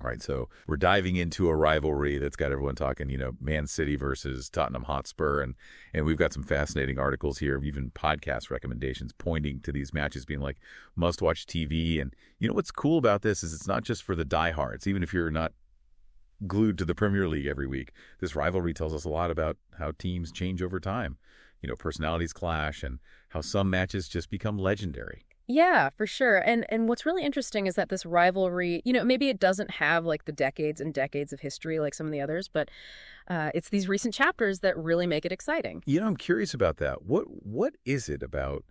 All right, so we're diving into a rivalry that's got everyone talking, Man City versus Tottenham Hotspur, and we've got some fascinating articles here, even podcast recommendations pointing to these matches being like must-watch TV. And what's cool about this is it's not just for the diehards. Even if you're not glued to the Premier League every week, this rivalry tells us a lot about how teams change over time. Personalities clash and how some matches just become legendary. Yeah, for sure. And what's really interesting is that this rivalry, maybe it doesn't have like the decades and decades of history like some of the others, but it's these recent chapters that really make it exciting. I'm curious about that. What is it about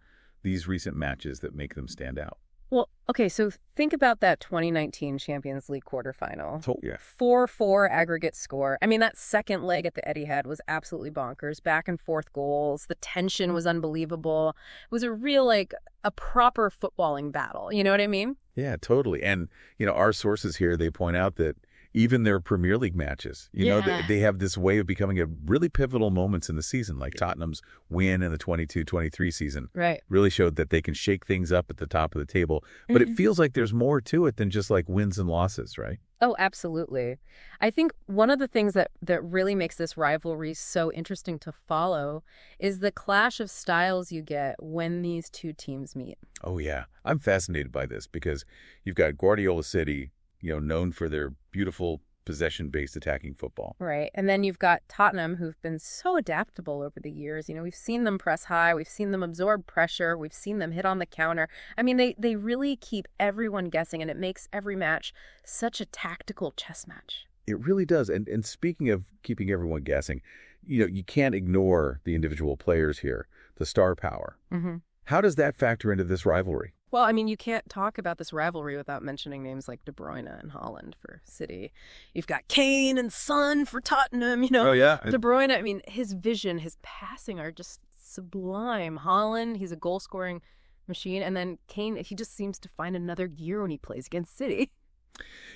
these recent matches that make them stand out? Well, okay, so think about that 2019 Champions League quarterfinal. Yeah. 4-4 aggregate score. I mean, that second leg at the Etihad was absolutely bonkers. Back and forth goals. The tension was unbelievable. It was a real, a proper footballing battle. You know what I mean? Yeah, totally. And, our sources here, they point out that even their Premier League matches, they have this way of becoming a really pivotal moments in the season, like Tottenham's win in the 22-23 season. Right. Really showed that they can shake things up at the top of the table. But it feels like there's more to it than just like wins and losses, right? Oh, absolutely. I think one of the things that really makes this rivalry so interesting to follow is the clash of styles you get when these two teams meet. Oh, yeah. I'm fascinated by this because you've got Guardiola City, known for their beautiful possession-based attacking football. Right. And then you've got Tottenham, who've been so adaptable over the years. We've seen them press high. We've seen them absorb pressure. We've seen them hit on the counter. I mean, they really keep everyone guessing, and it makes every match such a tactical chess match. It really does. And speaking of keeping everyone guessing, you can't ignore the individual players here, the star power. Mm-hmm. How does that factor into this rivalry? Well, I mean, you can't talk about this rivalry without mentioning names like De Bruyne and Haaland for City. You've got Kane and Son for Tottenham, Oh, yeah. De Bruyne, I mean, his vision, his passing are just sublime. Haaland, he's a goal-scoring machine. And then Kane, he just seems to find another gear when he plays against City.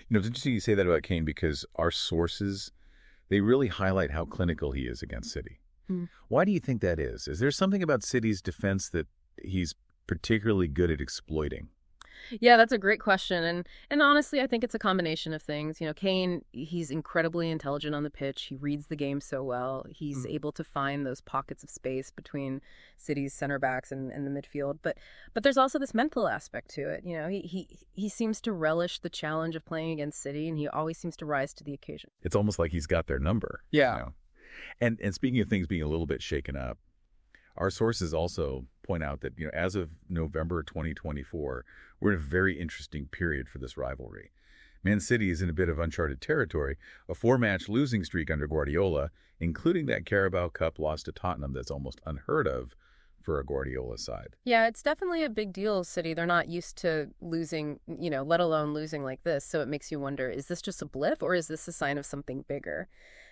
It's interesting you say that about Kane because our sources, they really highlight how clinical he is against City. Why do you think that is? Is there something about City's defense that he's particularly good at exploiting? Yeah, that's a great question. And honestly, I think it's a combination of things. Kane, he's incredibly intelligent on the pitch. He reads the game so well. He's able to find those pockets of space between City's center backs and the midfield. But there's also this mental aspect to it. He seems to relish the challenge of playing against City, and he always seems to rise to the occasion. It's almost like he's got their number. Yeah. And speaking of things being a little bit shaken up, our sources also point out that, as of November 2024, we're in a very interesting period for this rivalry. Man City is in a bit of uncharted territory, a 4-match losing streak under Guardiola, including that Carabao Cup loss to Tottenham that's almost unheard of for a Guardiola side. Yeah, it's definitely a big deal, City. They're not used to losing, let alone losing like this. So it makes you wonder, is this just a blip or is this a sign of something bigger?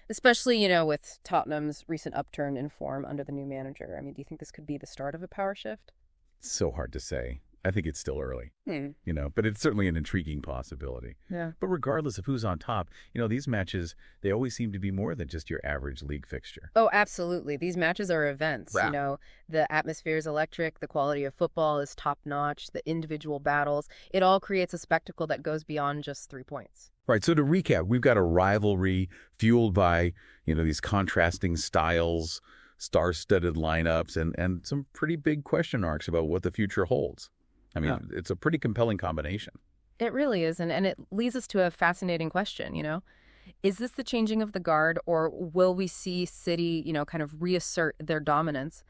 Especially, with Tottenham's recent upturn in form under the new manager. I mean, do you think this could be the start of a power shift? It's so hard to say. I think it's still early, but it's certainly an intriguing possibility. Yeah. But regardless of who's on top, these matches, they always seem to be more than just your average league fixture. Oh, absolutely. These matches are events. Wow. The atmosphere is electric. The quality of football is top notch. The individual battles, it all creates a spectacle that goes beyond just 3 points. Right. So to recap, we've got a rivalry fueled by, these contrasting styles, star-studded lineups, and some pretty big question marks about what the future holds. I mean, It's a pretty compelling combination. It really is. And it leads us to a fascinating question, Is this the changing of the guard, or will we see City, kind of reassert their dominance?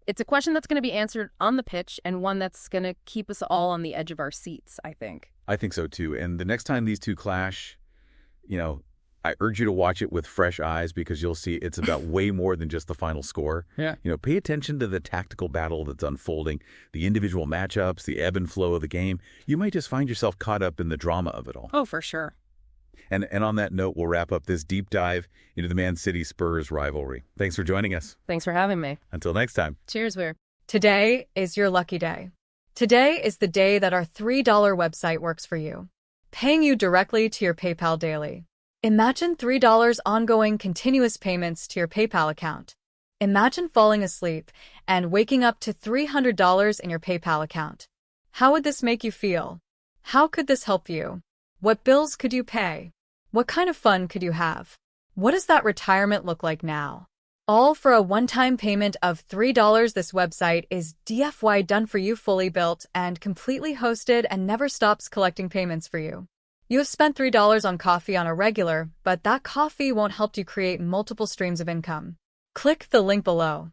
It's a question that's going to be answered on the pitch and one that's going to keep us all on the edge of our seats, I think. I think so, too. And the next time these two clash, I urge you to watch it with fresh eyes because you'll see it's about way more than just the final score. Yeah. Pay attention to the tactical battle that's unfolding, the individual matchups, the ebb and flow of the game. You might just find yourself caught up in the drama of it all. Oh, for sure. And on that note, we'll wrap up this deep dive into the Man City Spurs rivalry. Thanks for joining us. Thanks for having me. Until next time. Cheers, Weir. Today is your lucky day. Today is the day that our $3 website works for you, paying you directly to your PayPal daily. Imagine $3 ongoing continuous payments to your PayPal account. Imagine falling asleep and waking up to $300 in your PayPal account. How would this make you feel? How could this help you? What bills could you pay? What kind of fun could you have? What does that retirement look like now? All for a one-time payment of $3. This website is DFY done for you, fully built and completely hosted, and never stops collecting payments for you. You have spent $3 on coffee on a regular, but that coffee won't help you create multiple streams of income. Click the link below.